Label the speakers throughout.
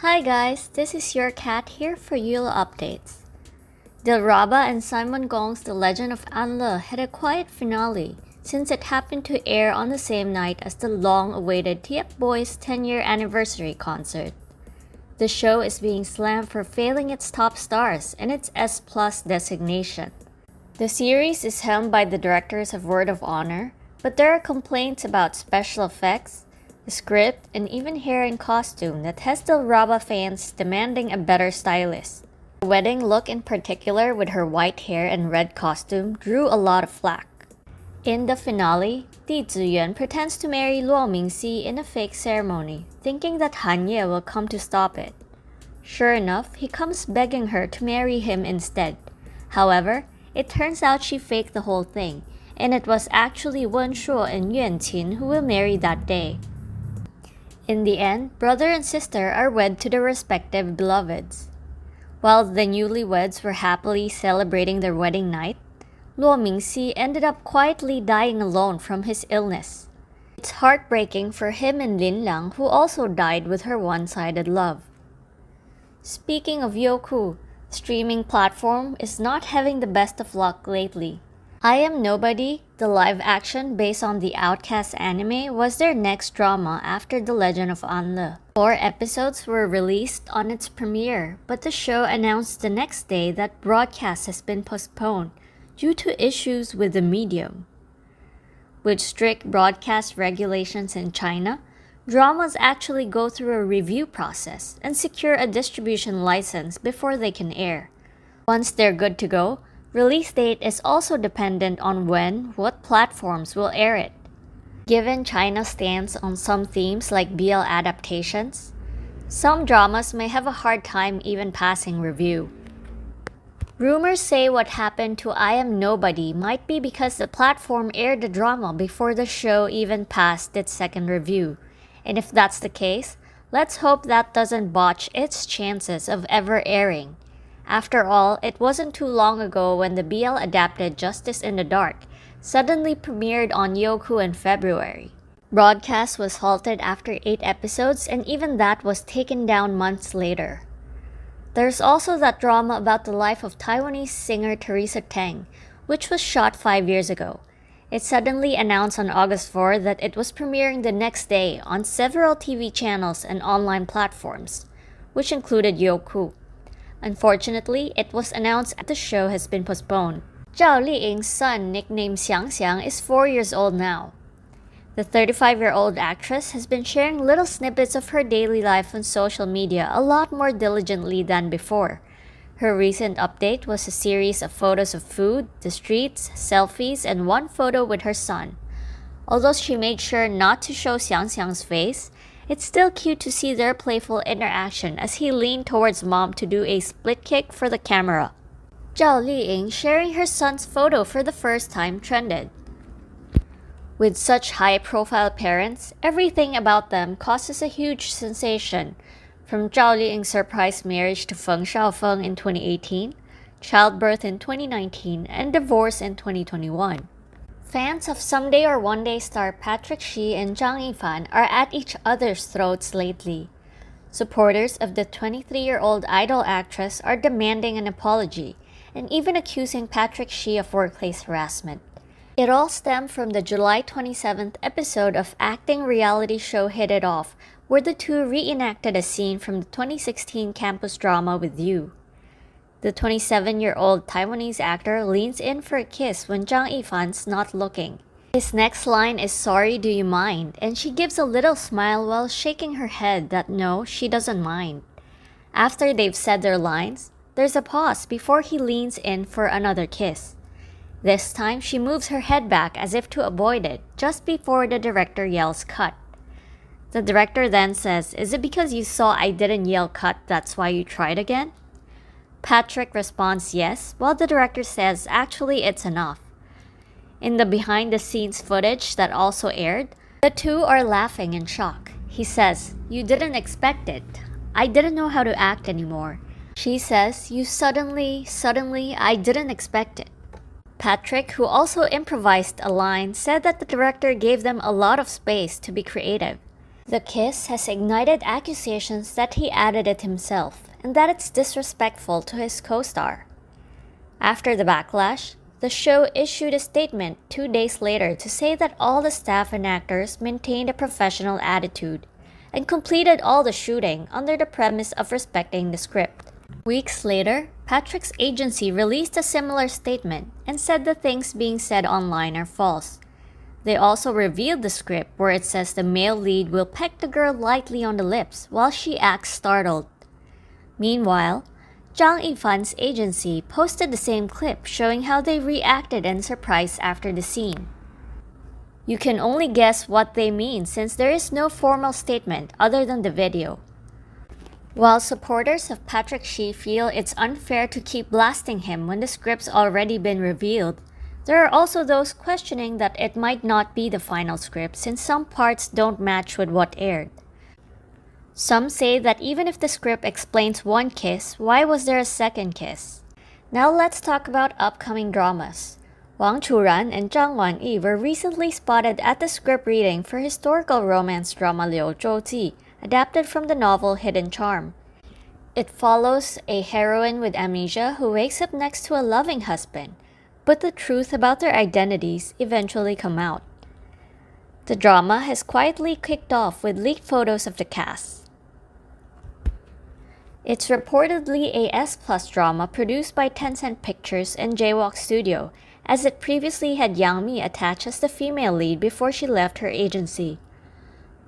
Speaker 1: Hi guys, this is your cat here for Yule updates. Dilraba and Simon Gong's The Legend of Anle had a quiet finale since it happened to air on the same night as the long-awaited Tiep Boys' 10-year anniversary concert. The show is being slammed for failing its top stars and its S+ designation. The series is helmed by the directors of Word of Honor, but there are complaints about special effects, the script, and even hair and costume that has Dilraba fans demanding a better stylist. The wedding look in particular with her white hair and red costume drew a lot of flack. In the finale, Di Ziyuan pretends to marry Luo Mingxi in a fake ceremony, thinking that Han Ye will come to stop it. Sure enough, he comes begging her to marry him instead. However, it turns out she faked the whole thing, and it was actually Wen Shuo and Yuan Qin who will marry that day. In the end, brother and sister are wed to their respective beloveds. While the newlyweds were happily celebrating their wedding night, Luo Mingxi ended up quietly dying alone from his illness. It's heartbreaking for him and Lin Lang, who also died with her one-sided love. Speaking of Youku, streaming platform is not having the best of luck lately. I Am Nobody, the live action based on the Outcast anime, was their next drama after The Legend of Anle. 4 episodes were released on its premiere, but the show announced the next day that broadcast has been postponed due to issues with the medium. With strict broadcast regulations in China, dramas actually go through a review process and secure a distribution license before they can air. Once they're good to go, release date is also dependent on what platforms will air it. Given China's stance on some themes like BL adaptations, some dramas may have a hard time even passing review. Rumors say what happened to I Am Nobody might be because the platform aired the drama before the show even passed its second review. And if that's the case, let's hope that doesn't botch its chances of ever airing. After all, it wasn't too long ago when the BL adapted Justice in the Dark suddenly premiered on Youku in February. Broadcast was halted after 8 episodes, and even that was taken down months later. There's also that drama about the life of Taiwanese singer Teresa Teng, which was shot 5 years ago. It suddenly announced on August 4 that it was premiering the next day on several TV channels and online platforms, which included Youku. Unfortunately, it was announced that the show has been postponed. Zhao Liying's son, nicknamed Xiang, is 4 years old now. The 35-year-old actress has been sharing little snippets of her daily life on social media a lot more diligently than before. Her recent update was a series of photos of food, the streets, selfies, and one photo with her son. Although she made sure not to show Xiang's face, it's still cute to see their playful interaction as he leaned towards mom to do a split kick for the camera. Zhao Liying sharing her son's photo for the first time trended. With such high-profile parents, everything about them causes a huge sensation, from Zhao Liying's surprise marriage to Feng Shaofeng in 2018, childbirth in 2019, and divorce in 2021. Fans of Someday or One Day star Patrick Shih and Zhang Yifan are at each other's throats lately. Supporters of the 23-year-old idol actress are demanding an apology and even accusing Patrick Shih of workplace harassment. It all stemmed from the July 27th episode of acting reality show Hit It Off, where the two reenacted a scene from the 2016 campus drama With You. The 27-year-old Taiwanese actor leans in for a kiss when Zhang Yifan's not looking. His next line is "Sorry, do you mind?" and she gives a little smile while shaking her head that no, she doesn't mind. After they've said their lines, there's a pause before he leans in for another kiss. This time, she moves her head back as if to avoid it, just before the director yells "cut." The director then says, "Is it because you saw I didn't yell cut that's why you tried again?" Patrick responds yes, while the director says actually it's enough. In the behind-the-scenes footage that also aired, the two are laughing in shock. He says, "You didn't expect it. I didn't know how to act anymore." She says, "You suddenly, I didn't expect it." Patrick, who also improvised a line, said that the director gave them a lot of space to be creative. The kiss has ignited accusations that he added it himself and that it's disrespectful to his co-star. After the backlash, the show issued a statement 2 days later to say that all the staff and actors maintained a professional attitude and completed all the shooting under the premise of respecting the script. Weeks later, Patrick's agency released a similar statement and said the things being said online are false. They also revealed the script where it says the male lead will peck the girl lightly on the lips while she acts startled. Meanwhile, Zhang Yifan's agency posted the same clip showing how they reacted in surprise after the scene. You can only guess what they mean since there is no formal statement other than the video. While supporters of Patrick Shih feel it's unfair to keep blasting him when the script's already been revealed, there are also those questioning that it might not be the final script since some parts don't match with what aired. Some say that even if the script explains one kiss, why was there a second kiss? Now let's talk about upcoming dramas. Wang Churan and Zhang Wanyi were recently spotted at the script reading for historical romance drama Liu Zhouji, adapted from the novel Hidden Charm. It follows a heroine with amnesia who wakes up next to a loving husband, but the truth about their identities eventually come out. The drama has quietly kicked off with leaked photos of the cast. It's reportedly a S+ drama produced by Tencent Pictures and Jaywalk Studio, as it previously had Yang Mi attached as the female lead before she left her agency.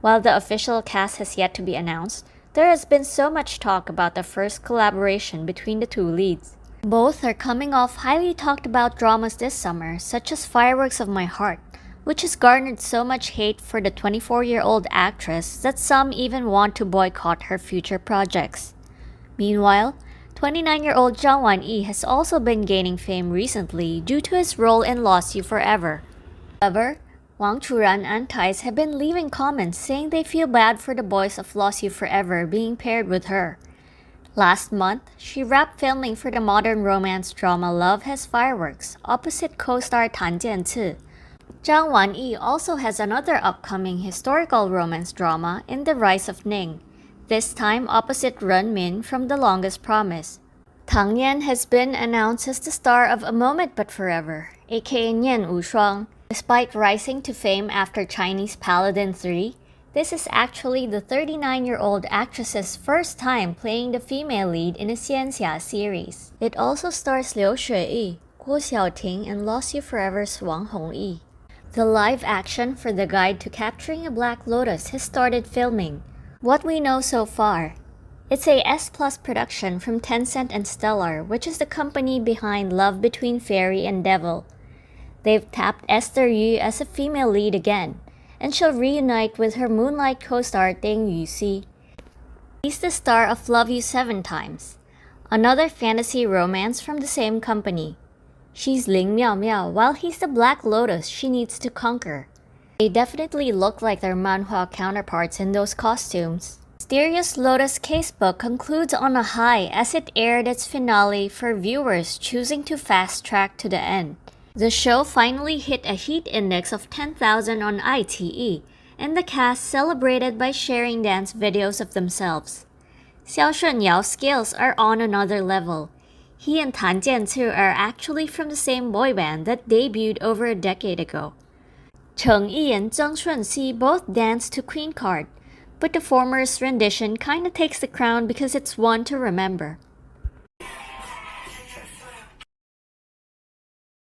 Speaker 1: While the official cast has yet to be announced, there has been so much talk about the first collaboration between the two leads. Both are coming off highly talked about dramas this summer, such as Fireworks of My Heart, which has garnered so much hate for the 24-year-old actress that some even want to boycott her future projects. Meanwhile, 29-year-old Zhang Wanyi has also been gaining fame recently due to his role in Lost You Forever. However, Wang Churan and Tais have been leaving comments saying they feel bad for the boys of Lost You Forever being paired with her. Last month, she wrapped filming for the modern romance drama Love Has Fireworks, opposite co-star Tan Jianci. Zhang Wanyi also has another upcoming historical romance drama in The Rise of Ning, this time opposite Ren Min from The Longest Promise. Tang Yan has been announced as the star of A Moment But Forever, aka Nian Wu Shuang. Despite rising to fame after Chinese Paladin 3, this is actually the 39-year-old actress's first time playing the female lead in a Xianxia series. It also stars Liu Xueyi, Guo Xiaoting, and Lost You Forever's Wang Hongyi. The live action for The Guide to Capturing a Black Lotus has started filming. What we know so far: it's a S+ production from Tencent and Stellar, which is the company behind Love Between Fairy and Devil. They've tapped Esther Yu as a female lead again, and she'll reunite with her Moonlight co-star Ding Yuxi. He's the star of Love You 7 Times, another fantasy romance from the same company. She's Ling Miao Miao, while he's the Black Lotus she needs to conquer. They definitely look like their manhwa counterparts in those costumes. Mysterious Lotus Casebook concludes on a high as it aired its finale for viewers choosing to fast-track to the end. The show finally hit a heat index of 10,000 on iQIYI, and the cast celebrated by sharing dance videos of themselves. Xiao Shunyao's skills are on another level. He and Tan Jianci are actually from the same boy band that debuted over a decade ago. Cheng and Zheng Shunxi both danced to Queen Card, but the former's rendition kinda takes the crown because it's one to remember.